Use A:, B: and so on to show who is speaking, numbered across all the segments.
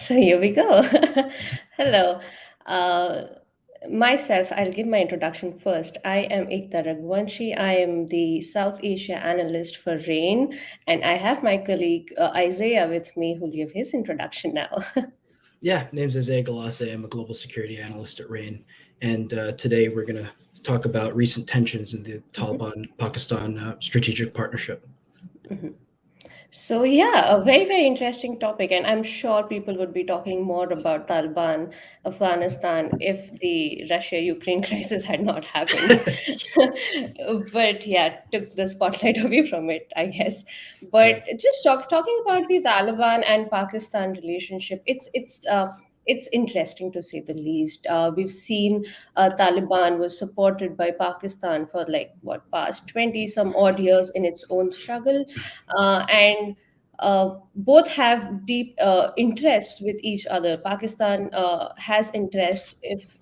A: So here we go. Hello. Uh, I'll give my introduction first. I am Ekta Raghuvanshi. I am the South Asia analyst for RAIN, and I have my colleague Isaiah with me who'll give his introduction now.
B: Yeah, name's Isaiah Galassi. I'm a global security analyst at RAIN, and today we're going to talk about recent tensions in the Taliban-Pakistan strategic partnership.
A: Mhm. So yeah, a very, very interesting topic, and I'm sure people would be talking more about Taliban, Afghanistan, if the Russia-Ukraine crisis had not happened. But yeah, took the spotlight away from it, I guess. But
B: Yeah,
A: just talking about the Taliban and Pakistan relationship, it's interesting to say the least. We've seen Taliban was supported by Pakistan for like what past 20 some odd years in its own struggle, and both have deep interests with each other. Pakistan has interests if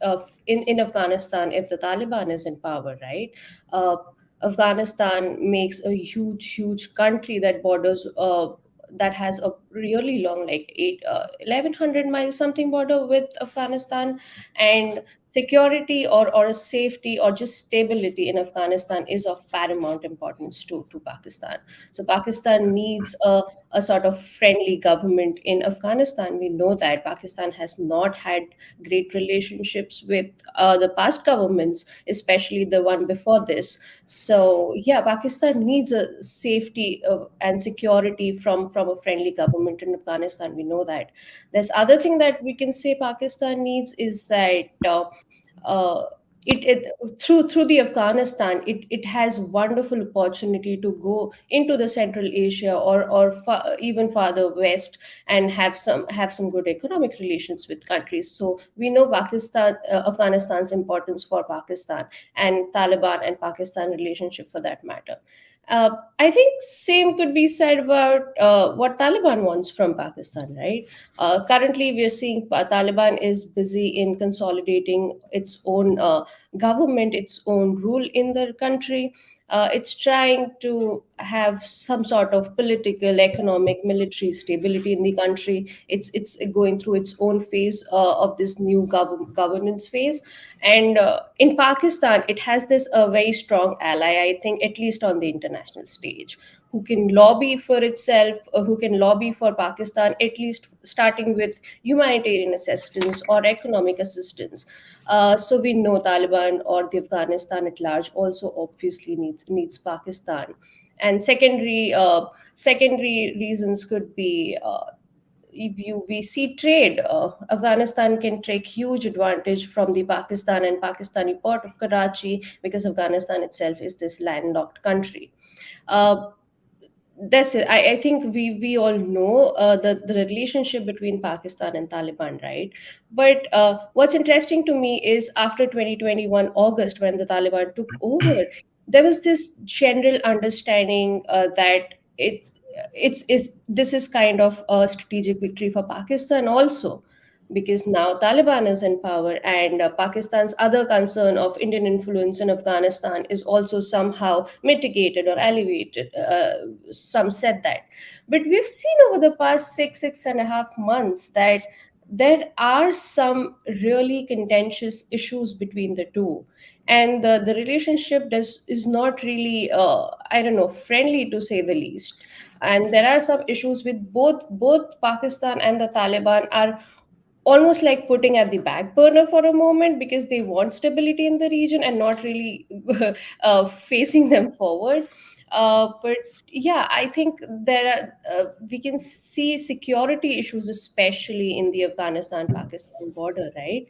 A: in Afghanistan if the Taliban is in power, right? Uh, Afghanistan makes a huge country that borders. That has a really long, like 1100 miles something border with Afghanistan, and security or a safety or just stability in Afghanistan is of paramount importance to Pakistan. So Pakistan needs a sort of friendly government in Afghanistan. We know that Pakistan has not had great relationships with the past governments, especially the one before this. So yeah, Pakistan needs a safety and security from a friendly government in Afghanistan. We know that. There's other thing that we can say Pakistan needs is that. Uh, through the Afghanistan, it has wonderful opportunity to go into the Central Asia or even farther west and have some good economic relations with countries. So we know Afghanistan's importance for Pakistan and Taliban and Pakistan relationship for that matter. I think same could be said about what Taliban wants from Pakistan, right? Currently, we are seeing Taliban is busy in consolidating its own government, its own rule in the country. It's trying to have some sort of political, economic, military stability in the country. It's going through its own phase of this new governance phase, and in Pakistan, it has this very strong ally, I think, at least on the international stage, who can lobby for itself, who can lobby for Pakistan, at least starting with humanitarian assistance or economic assistance. So we know Taliban or the Afghanistan at large also obviously needs Pakistan, and secondary reasons could be. If you we see trade, Afghanistan can take huge advantage from the Pakistan and Pakistani port of Karachi because Afghanistan itself is this landlocked country. Uh, that's it. I think we all know the relationship between Pakistan and Taliban, right? But what's interesting to me is after 2021 August, when the Taliban took over, there was this general understanding that it's this is kind of a strategic victory for Pakistan also, because now Taliban is in power, and Pakistan's other concern of Indian influence in Afghanistan is also somehow mitigated or alleviated. Some said that. But we've seen over the past six and a half months that there are some really contentious issues between the two. And the relationship is not really, I don't know, friendly to say the least. And there are some issues with both Pakistan and the Taliban are almost like putting at the back burner for a moment because they want stability in the region and not really facing them forward. But yeah, I think there are we can see security issues, especially in the Afghanistan-Pakistan border, right?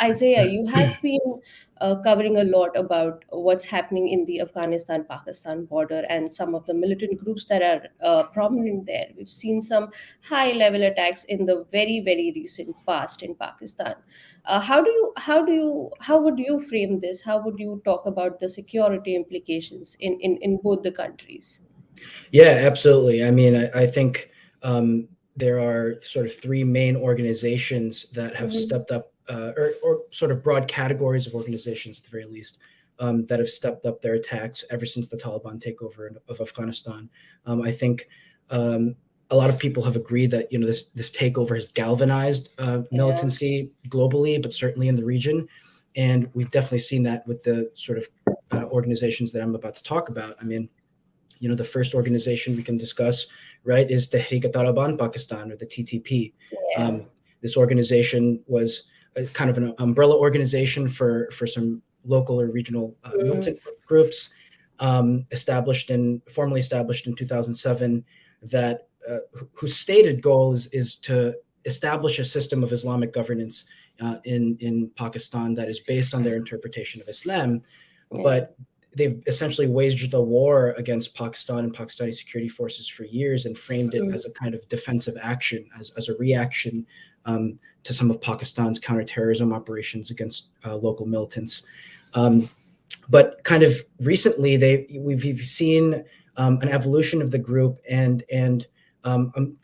A: Isaiah, you have been covering a lot about what's happening in the Afghanistan-Pakistan border and some of the militant groups that are prominent there. We've seen some high level attacks in the very recent past in Pakistan. How would you frame this? How would you talk about the security implications in both the countries?
B: yeah, absolutely. I mean, I think there are sort of three main organizations that have
A: Mhm.
B: stepped up, or sort of broad categories of organizations at the very least, that have stepped up their attacks ever since the Taliban takeover of Afghanistan. I think um, a lot of people have agreed that this takeover has galvanized
A: Yeah.
B: militancy globally, but certainly in the region, and we've definitely seen that with the sort of organizations that I'm about to talk about. I mean, the first organization we can discuss, right, is Tehreek-e-Taliban Pakistan, or the TTP.
A: Yeah.
B: This organization was kind of an umbrella organization for some local or regional
A: Mm.
B: militant groups, formally established in 2007, that whose stated goal is to establish a system of Islamic governance in Pakistan that is based on their interpretation of Islam,
A: Yeah.
B: but they've essentially waged a war against Pakistan and Pakistani security forces for years, and framed it
A: Mm.
B: as a kind of defensive action, as a reaction to some of Pakistan's counterterrorism operations against local militants. But kind of recently, we've seen an evolution of the group, and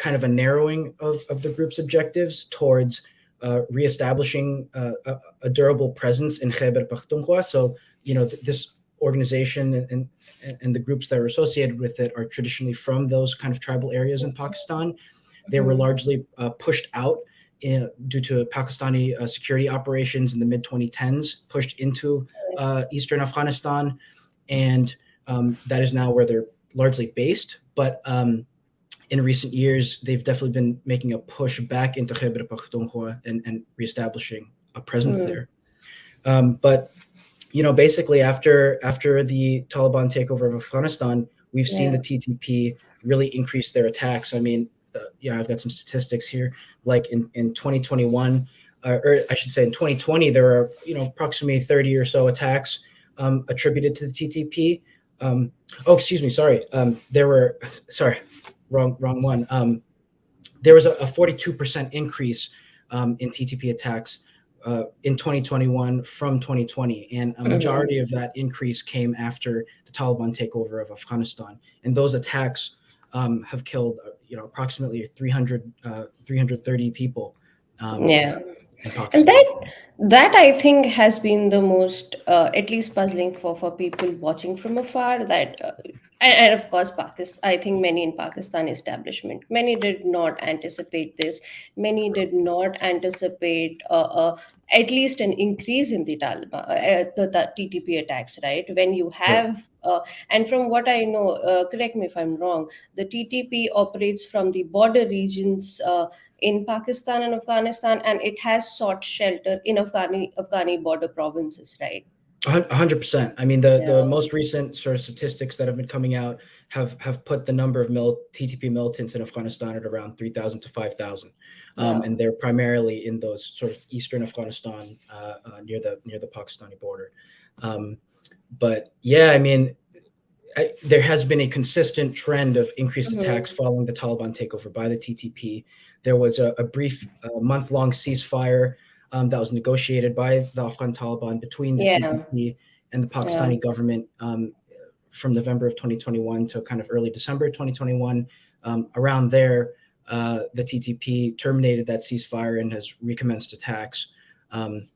B: kind of a narrowing of the group's objectives towards reestablishing a durable presence in Khyber Pakhtunkhwa. So, this organization and the groups that are associated with it are traditionally from those kind of tribal areas in Pakistan. They were
A: Mhm.
B: largely pushed out due to Pakistani security operations in the mid 2010s, pushed into eastern Afghanistan, and that is now where they're largely based. But in recent years, they've definitely been making a push back into Khyber Pakhtunkhwa, and reestablishing a presence
A: Mm.
B: there. But basically, after the Taliban takeover of Afghanistan, we've seen the
A: Yeah.
B: TTP really increase their attacks. I mean, I've got some statistics here. Like in 2021, or I should say in 2020, there are approximately 30 or so attacks attributed to the TTP. Oh, excuse me, sorry. There were sorry, wrong one. There was a 42% increase in TTP attacks in 2021 from 2020, and a
A: Mhm.
B: majority of that increase came after the Taliban takeover of Afghanistan. And those attacks have killed, approximately 330 people
A: Yeah.
B: in
A: And
B: Pakistan.
A: that I think has been the most, at least puzzling for people watching from afar. That and of course, Pakistan. I think many in Pakistan establishment, many did not anticipate this. Many did not anticipate at least an increase in the Taliban, the TTP attacks. Right, when you
B: Right.
A: have and from what I know, correct me if I'm wrong. The TTP operates from the border regions. In Pakistan and Afghanistan, and it has sought shelter in Afghani border provinces, right?
B: 100%. I mean, the
A: Yeah,
B: most recent sort of statistics that have been coming out have put the number of TTP militants in Afghanistan at around 3,000 to 5,000,
A: yeah.
B: and they're primarily in those sort of eastern Afghanistan, near the Pakistani border. Um, but yeah, I mean, there has been a consistent trend of increased attacks
A: Hmm.
B: following the Taliban takeover by the TTP. There was a brief month-long ceasefire that was negotiated by the Afghan Taliban between the
A: Yeah,
B: TTP and the
A: yeah.
B: Pakistani government from November of 2021 to kind of early December 2021. Around there, the TTP terminated that ceasefire and has recommenced attacks. Um,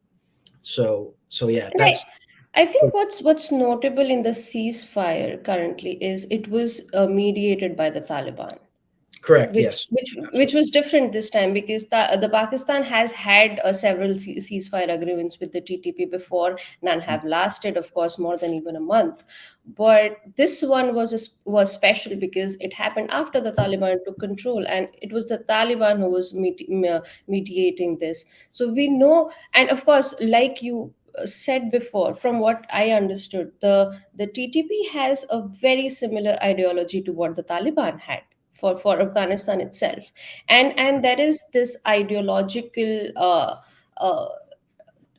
B: so yeah,
A: And
B: that's
A: I think what's notable in the ceasefire currently is it was mediated by the Taliban.
B: correct.
A: which
B: Yes,
A: which which
B: absolutely.
A: was different this time because the Pakistan has had several ceasefire agreements with the TTP before. None
B: Mm,
A: have lasted, of course, more than even a month. But this one was special because it happened after the Taliban took control, and it was the Taliban who was mediating this. So we know, and of course, like you said before, from what I understood, the TTP has a very similar ideology to what the Taliban had for Afghanistan itself, and there is this ideological uh,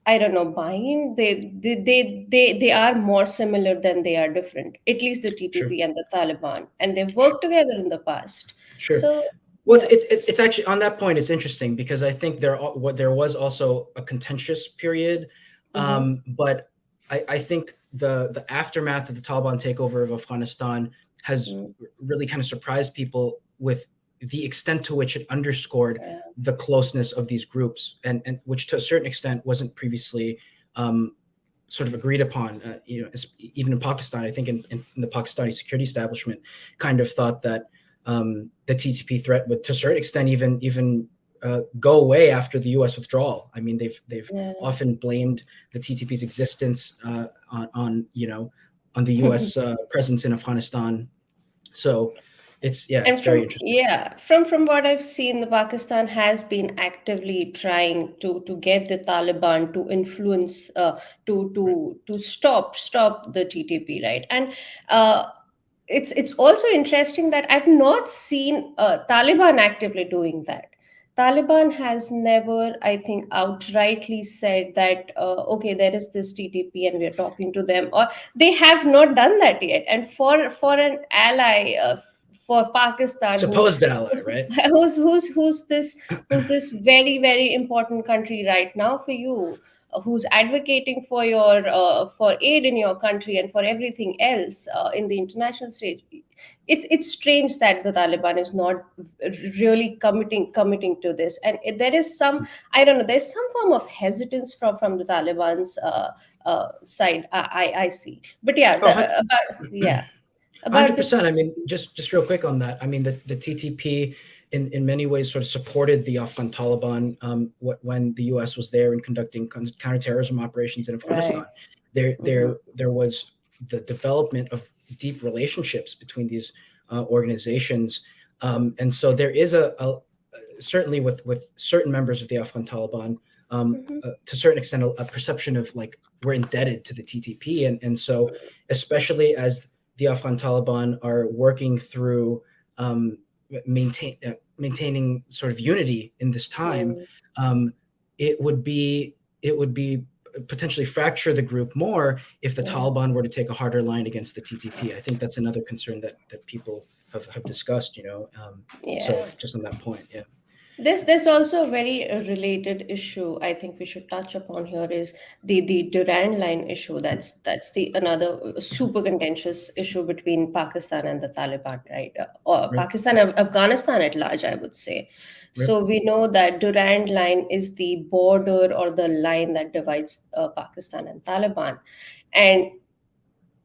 A: I don't know buying. They are more similar than they are different. At least the
B: sure.
A: TTP and the Taliban, and they've
B: Sure.
A: worked together in the past.
B: Sure.
A: So
B: Well,
A: yeah.
B: it's actually on that point. It's interesting because I think there was also a contentious period,
A: Mm-hmm.
B: but I think the aftermath of the Taliban takeover of Afghanistan has
A: Mm.
B: really kind of surprised people with the extent to which it underscored
A: Yeah.
B: the closeness of these groups, and which to a certain extent wasn't previously sort of agreed upon. Even in Pakistan, I think in the Pakistani security establishment kind of thought that the TTP threat would, to a certain extent, even go away after the U.S. withdrawal. I mean, they've
A: Yeah.
B: often blamed the TTP's existence on on the U.S. Presence in Afghanistan. So it's
A: And
B: very
A: from
B: interesting.
A: yeah, from what I've seen, the Pakistan has been actively trying to get the Taliban to influence
B: Right.
A: to stop the TTP, right? And uh, it's also interesting that I've not seen Taliban actively doing that. Taliban has never, I think, outrightly said that okay, there is this TTP and we are talking to them, or they have not done that yet. And for an ally, for Pakistan,
B: Supposed ally,
A: who's
B: right?
A: who's this very very important country right now for you, who's advocating for your for aid in your country and for everything else in the international stage. It's strange that the Taliban is not really committing to this, and there is some, I don't know, there's some form of hesitance from the Taliban's side. I see, but yeah,
B: Oh,
A: about yeah, about the
B: 100%. I mean, just real quick on that. I mean, the TTP in many ways sort of supported the Afghan Taliban when the U.S. was there and conducting counterterrorism operations in Afghanistan.
A: right.
B: There
A: Hmm.
B: there there was the development of deep relationships between these organizations, and so there is a certainly with certain members of the Afghan Taliban,
A: Hmm.
B: to a certain extent, a perception of like we're indebted to the TTP, and so especially as the Afghan Taliban are working through um, maintaining sort of unity in this time,
A: Mm,
B: um, it would be potentially fracture the group more if the
A: yeah.
B: Taliban were to take a harder line against the TTP. I think that's another concern that people have discussed. So
A: Yeah.
B: just on that point, yeah,
A: There's also a very related issue I think we should touch upon here is the Durand Line issue. That's the another super contentious issue between Pakistan and the Taliban, right? Or
B: right,
A: Pakistan and Afghanistan at large, I would say.
B: right.
A: So we know that Durand Line is the border or the line that divides Pakistan and Taliban, and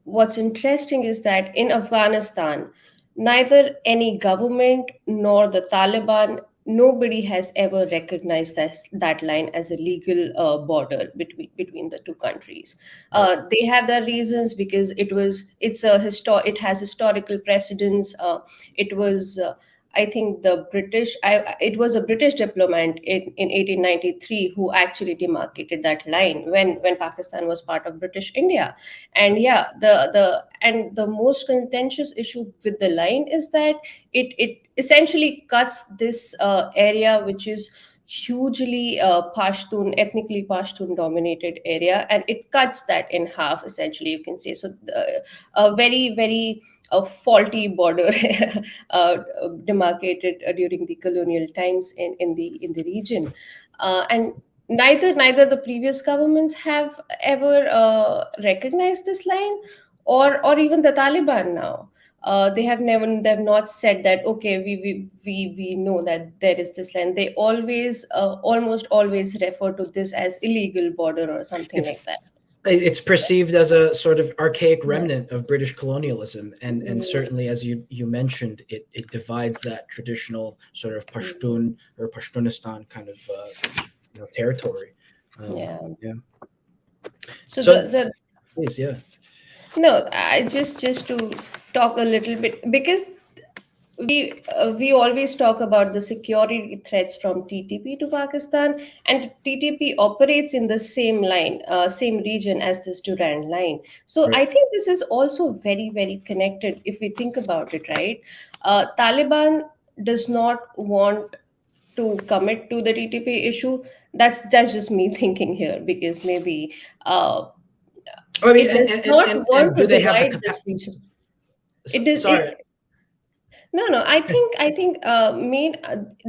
A: what's interesting is that in Afghanistan, neither any government nor the Taliban, nobody has ever recognized that line as a legal border between the two countries.
B: Right.
A: They have their reasons because it has historical precedence. It was. I think it was a British diplomat in 1893 who actually demarcated that line when Pakistan was part of British India. And yeah, the most contentious issue with the line is that it essentially cuts this area which is hugely Pashtun, ethnically Pashtun dominated area, and it cuts that in half, essentially, you can say. So a very very faulty border demarcated during the colonial times in the region, and neither the previous governments have ever recognized this line, or even the Taliban now. They've not said that okay, we know that there is this line. They always almost always refer to this as illegal border or something
B: It's
A: like that.
B: it's perceived as a sort of archaic
A: Yeah.
B: remnant of British colonialism, and
A: Mm,
B: certainly, as you mentioned, it divides that traditional sort of
A: mm,
B: Pashtun or Pashtunistan kind of territory.
A: yeah.
B: Yeah.
A: So
B: So
A: the
B: please, yeah,
A: no, I just to talk a little bit, because we always talk about the security threats from TTP to Pakistan, and TTP operates in the same line, same region as this Durand line. So
B: right.
A: I think this is also very very connected if we think about it, right? Taliban does not want to commit to the TTP issue. That's just me thinking here, because maybe uh,
B: I mean,
A: it does not
B: and
A: want
B: do
A: to
B: they have the
A: divide
B: capacity?
A: this region. It is
B: Sorry.
A: it No, I think main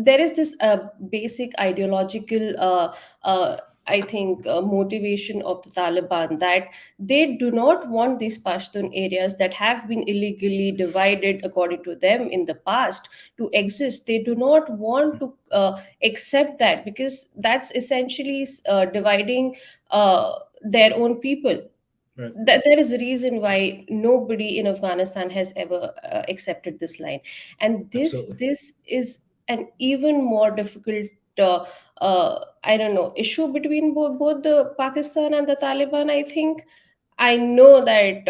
A: there is this basic ideological I think motivation of the Taliban, that they do not want these Pashtun areas that have been illegally divided according to them in the past to exist. They do not want to accept that, because that's essentially dividing their own people.
B: Right.
A: that there is a reason why nobody in Afghanistan has ever accepted this line, and this
B: Absolutely.
A: this is an even more difficult I don't know, issue between both the Pakistan and the Taliban. I think I know that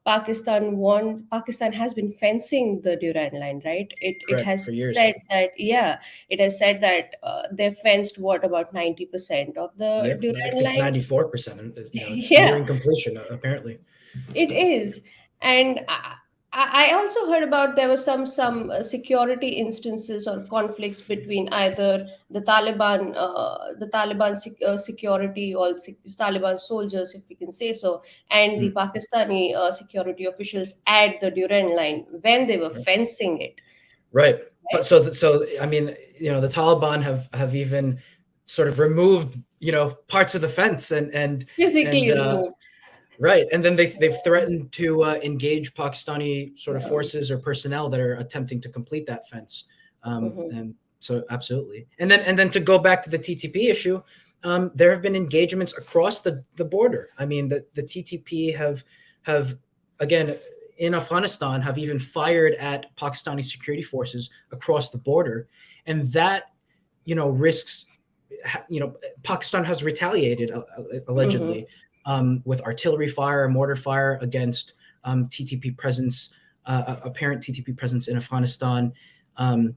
A: Pakistan has been fencing the Durand Line, right? It
B: Correct.
A: has
B: For years.
A: said that, yeah, it has said that they've fenced what, about 90% of the
B: Yep. I
A: Durand
B: think
A: Line.
B: 94%. It's
A: Yeah,
B: nearing completion, apparently.
A: it is. And I also heard about there were some security instances or conflicts between either the Taliban security, or Taliban soldiers, if we can say so, and the
B: Mm,
A: Pakistani security officials at the Durand Line when they were
B: right.
A: fencing it.
B: Right. But
A: Right?
B: so I mean, the Taliban have even sort of removed, parts of the fence and
A: Physically removed.
B: right, and then they've threatened to engage Pakistani sort of forces or personnel that are attempting to complete that fence.
A: Mhm.
B: And so absolutely, and then to go back to the TTP issue, there have been engagements across the border. I mean, the TTP have again in Afghanistan have even fired at Pakistani security forces across the border, and that risks. Pakistan has retaliated
A: Mhm.
B: allegedly with artillery fire, mortar fire against TTP presence, apparent TTP presence in Afghanistan, um,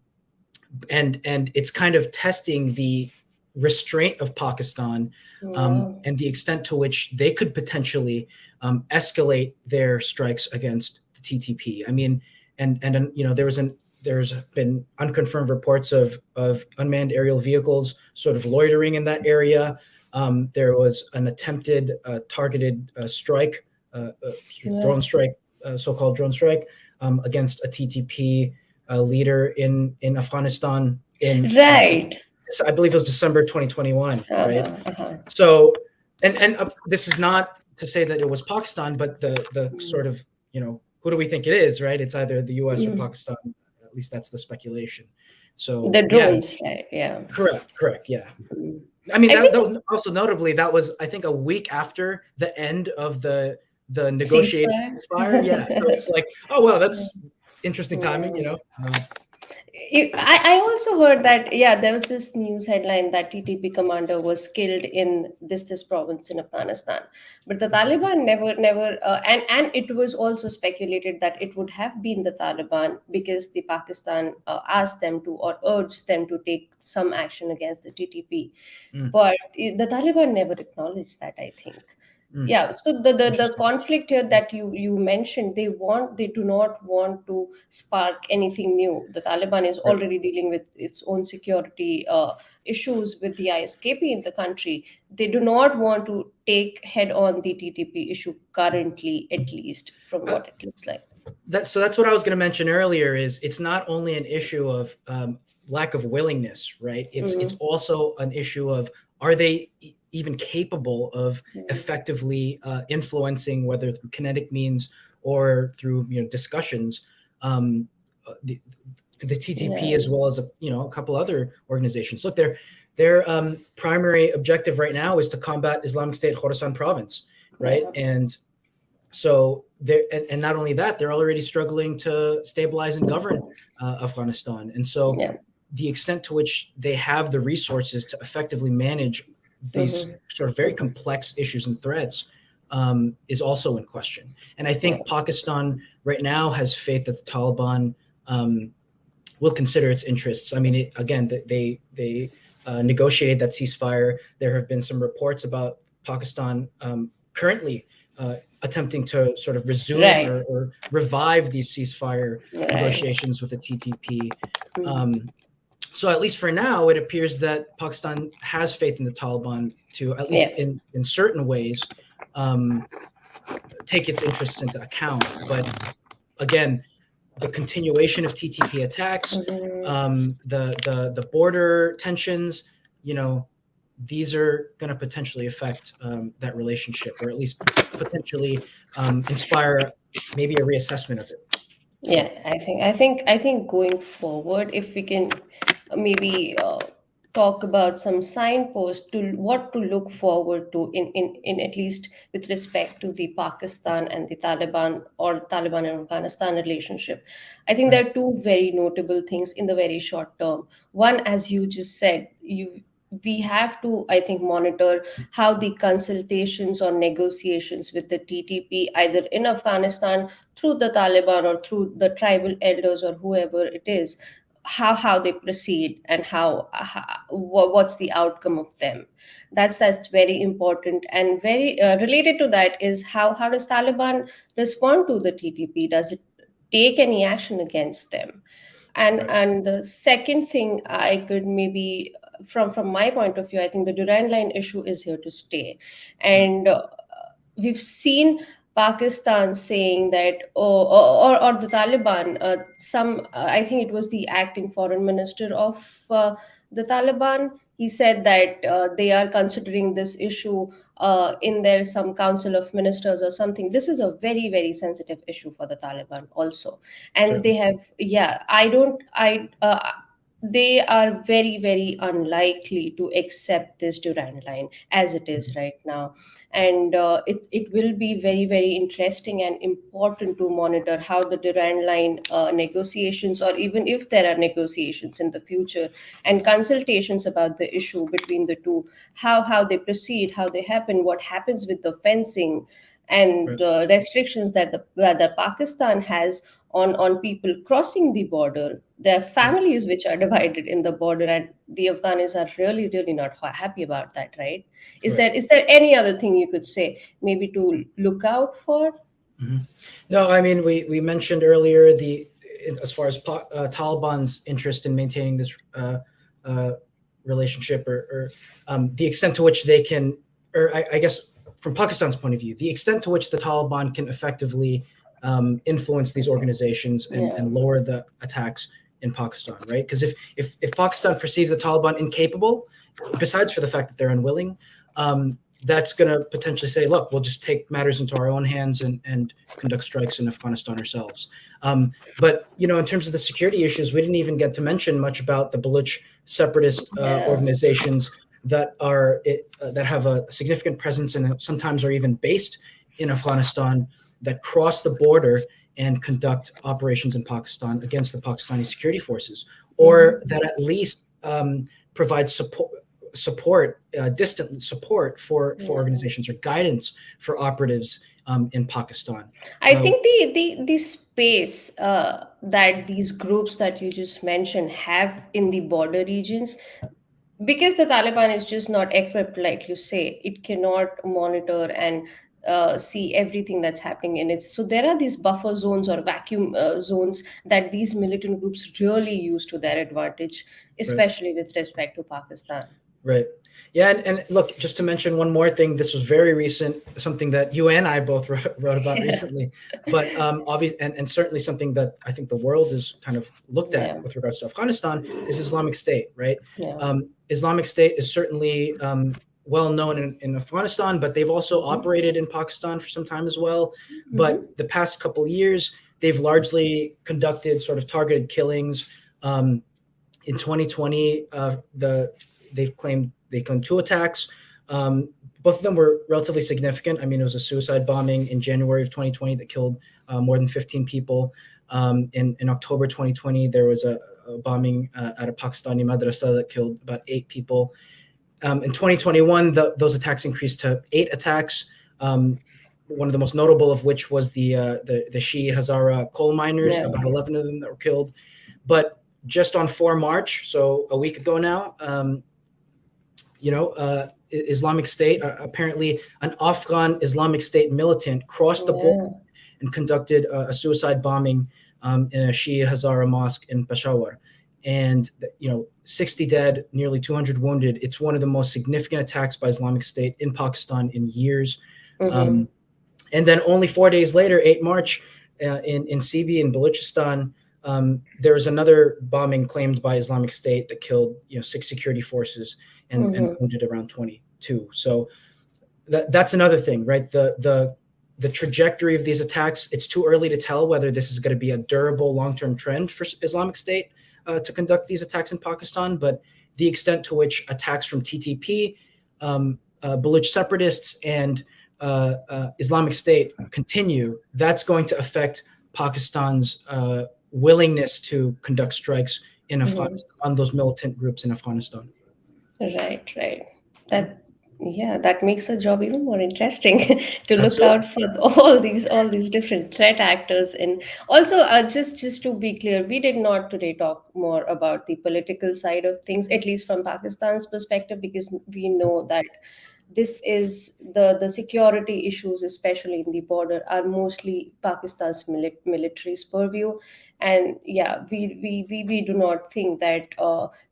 B: and it's kind of testing the restraint of Pakistan
A: Yeah.
B: and the extent to which they could potentially escalate their strikes against the TTP. I mean, and there's been unconfirmed reports of unmanned aerial vehicles sort of loitering in that area. There was an attempted targeted strike,
A: Yeah.
B: drone strike, so-called drone strike against a TTP leader in Afghanistan
A: Right.
B: I believe it was December 2021, right?
A: Uh-huh. Uh-huh.
B: So, and this is not to say that it was Pakistan, but the sort of who do we think it is, right? It's either the U.S. or
A: Mm.
B: Pakistan. At least that's the speculation. So
A: The
B: yeah,
A: drones, right? Yeah.
B: correct, yeah.
A: Mm.
B: I mean
A: I
B: that
A: think
B: was also notably that was I think a week after the end of the negotiated
A: ceasefire.
B: ceasefire. Yeah, so it's like, oh wow, that's interesting timing,
A: Yeah.
B: Uh,
A: I also heard that, yeah, there was this news headline that TTP commander was killed in this province in Afghanistan, but the Taliban never and it was also speculated that it would have been the Taliban because the Pakistan asked them to, or urged them to take some action against the TTP,
B: mm,
A: but the Taliban never acknowledged that, I think.
B: mm,
A: Yeah, so the
B: interesting.
A: conflict here that you mentioned, they do not want to spark anything new. The Taliban is
B: Right.
A: already dealing with its own security issues with the ISKP in the country. They do not want to take head on the TTP issue currently, at least from
B: Uh,
A: what it looks like.
B: that's what I was going to mention earlier. Is it's not only an issue of lack of willingness, right? It's
A: Mhm.
B: also an issue of are they even capable of effectively influencing, whether through kinetic means or through discussions, um, the, the TTP
A: Yeah.
B: as well as a couple other organizations. Look, their primary objective right now is to combat Islamic State Khorasan province, right?
A: Yeah.
B: And so there, and not only that, they're already struggling to stabilize and govern Afghanistan. And so
A: Yeah.
B: the extent to which they have the resources to effectively manage these
A: Hmm.
B: sort of very complex issues and threats is also in question. And I
A: Yeah.
B: think Pakistan right now has faith that the Taliban um, will consider its interests. I mean, again, they negotiated that ceasefire. There have been some reports about Pakistan currently attempting to sort of resume
A: Right.
B: or revive these ceasefire
A: Right.
B: negotiations with the TTP.
A: Mhm.
B: Um, so at least for now, it appears that Pakistan has faith in the Taliban to at least
A: Yeah.
B: in certain ways um, take its interests into account. But again, the continuation of TTP attacks,
A: Mhm.
B: the border tensions, you know, these are going to potentially affect that relationship, or at least potentially inspire maybe a reassessment of it.
A: Yeah,
B: So
A: I think going forward, if we can maybe talk about some signposts to what to look forward to in at least with respect to the Pakistan and the Taliban or Taliban and Afghanistan relationship. I think
B: Right.
A: there are two very notable things in the very short term. One, as you just said, you we have to, I think, monitor how the consultations or negotiations with the TTP, either in Afghanistan through the Taliban or through the tribal elders or whoever it is, how they proceed and what's the outcome of them. That's very important, and very related to that is how does Taliban respond to the TTP? Does it take any action against them? and
B: Right.
A: and the second thing I could maybe, from my point of view, I think the Durand Line issue is here to stay.
B: Right.
A: And we've seen Pakistan saying that, or the Taliban, I think it was the acting foreign minister of the Taliban. He said that they are considering this issue in their some council of ministers or something. This is a very sensitive issue for the Taliban also, and they
B: Certainly.
A: have, yeah, I don't I they are very unlikely to accept this Durand Line as it is
B: Mhm.
A: right now. And it will be very interesting and important to monitor how the Durand Line negotiations, or even if there are negotiations in the future and consultations about the issue between the two, how they proceed, how they happen, what happens with the fencing and
B: Right.
A: restrictions that Pakistan has on people crossing the border. There are
B: Right.
A: families which are divided in the border, and the Afghans are really not happy about that, right? Is
B: Right.
A: there any other thing you could say, maybe to look out for?
B: Mhm. No, I mean, we mentioned earlier as far as Taliban's interest in maintaining this uh, relationship, or the extent to which they can, or I guess from Pakistan's point of view, the extent to which the Taliban can effectively influence these organizations
A: Yeah.
B: and lower the attacks in Pakistan, right? Because if Pakistan perceives the Taliban incapable, besides for the fact that they're unwilling, that's going to potentially say, look, we'll just take matters into our own hands and conduct strikes in Afghanistan ourselves. But, in terms of the security issues, we didn't even get to mention much about the Baluch separatist
A: Yeah.
B: organizations that have a significant presence and sometimes are even based in Afghanistan, that cross the border and conduct operations in Pakistan against the Pakistani security forces, or
A: Mhm.
B: that at least provide distant support for
A: Yeah.
B: organizations, or guidance for operatives in Pakistan.
A: I think the space that these groups that you just mentioned have in the border regions, because the Taliban is just not equipped, like you say, it cannot monitor and see everything that's happening in it. So there are these buffer zones or vacuum zones that these militant groups really use to their advantage,
B: Right.
A: especially with respect to Pakistan.
B: Right. Yeah, and look, just to mention one more thing, this was very recent, something that you and I both wrote about
A: Yeah,
B: recently, but obvious and certainly something that I think the world is kind of looked at
A: yeah,
B: with regards to Afghanistan is Islamic State, right?
A: yeah.
B: Islamic State is certainly well known in Afghanistan, but they've also
A: Hmm.
B: operated in Pakistan for some time as well. But
A: Hmm.
B: the past couple years, they've largely conducted sort of targeted killings. In 2020, they claimed two attacks. Um, Both of them were relatively significant. I mean, it was a suicide bombing in January of 2020 that killed more than 15 people. In October 2020, there was a bombing at a Pakistani madrasa that killed about 8 people. In 2021, those attacks increased to 8 attacks. One of the most notable of which was the Shia Hazara coal miners,
A: Yeah.
B: about 11 of them that were killed. But just on 4 March, so a week ago now, Islamic State, apparently an Afghan Islamic State militant crossed the border
A: Yeah.
B: and conducted a suicide bombing in a Shia Hazara mosque in Peshawar. And 60 dead, nearly 200 wounded. It's one of the most significant attacks by Islamic State in Pakistan in years.
A: Hmm.
B: Um, and then only 4 days later, 8 March, in Sibi in Balochistan, there was another bombing claimed by Islamic State that killed 6 security forces and
A: Hmm.
B: wounded around 22. So that's another thing, right? The trajectory of these attacks, it's too early to tell whether this is going to be a durable long-term trend for Islamic State to conduct these attacks in Pakistan. But the extent to which attacks from TTP, Baluch separatists, and Islamic State continue, that's going to affect Pakistan's willingness to conduct strikes in
A: Mhm.
B: Afghanistan on those militant groups in Afghanistan.
A: Right, right.
B: Yeah,
A: That yeah, that makes the job even more interesting to look
B: absolutely.
A: out for all these different threat actors. And also, just to be clear, we did not today talk more about the political side of things, at least from Pakistan's perspective, because we know that this is the security issues, especially in the border, are mostly Pakistan's military's purview. And yeah, we do not think that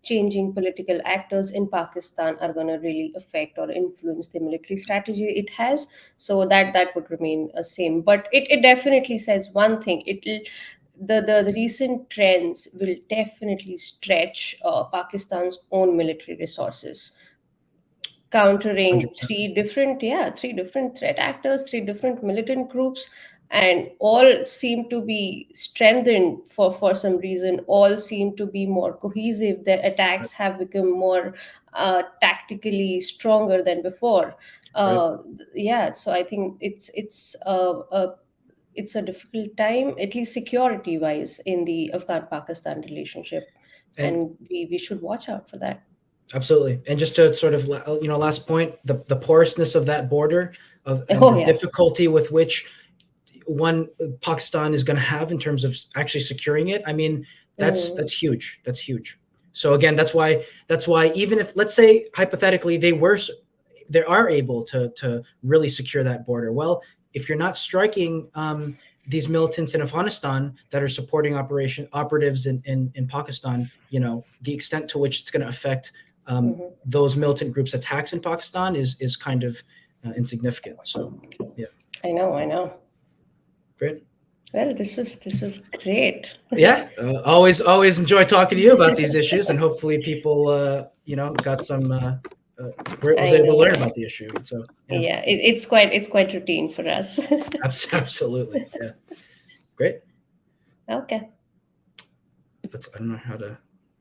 A: changing political actors in Pakistan are going to really affect or influence the military strategy it has. So that would remain same. But it definitely says one thing. The recent trends will definitely stretch Pakistan's own military resources, countering
B: 100%.
A: three different threat actors, three different militant groups, and all seem to be strengthened for some reason. All seem to be more cohesive. Their
B: Right.
A: attacks have become more tactically stronger than before.
B: Right.
A: uh, yeah, so I think it's a difficult time, at least security wise, in the Afghan Pakistan relationship,
B: And
A: and we should watch out for that.
B: absolutely. And just to sort of, last point, the porousness of that border and
A: Oh
B: the
A: yeah.
B: difficulty with which one Pakistan is going to have in terms of actually securing it. I mean,
A: Mhm.
B: that's huge. That's huge. So again, that's why even if, let's say hypothetically, they are able to really secure that border. Well, if you're not striking these militants in Afghanistan that are supporting operatives in Pakistan, the extent to which it's going to affect
A: Mhm.
B: those militant groups' attacks in Pakistan is kind of insignificant. So, yeah,
A: I know.
B: great.
A: Well, this was great.
B: Yeah, always enjoy talking to you about these issues, and hopefully people got some was
A: I
B: able to
A: know.
B: learn about the issue. So yeah,
A: Yeah, it's quite routine for us.
B: absolutely, yeah, great.
A: Okay.
B: Let's I don't know how to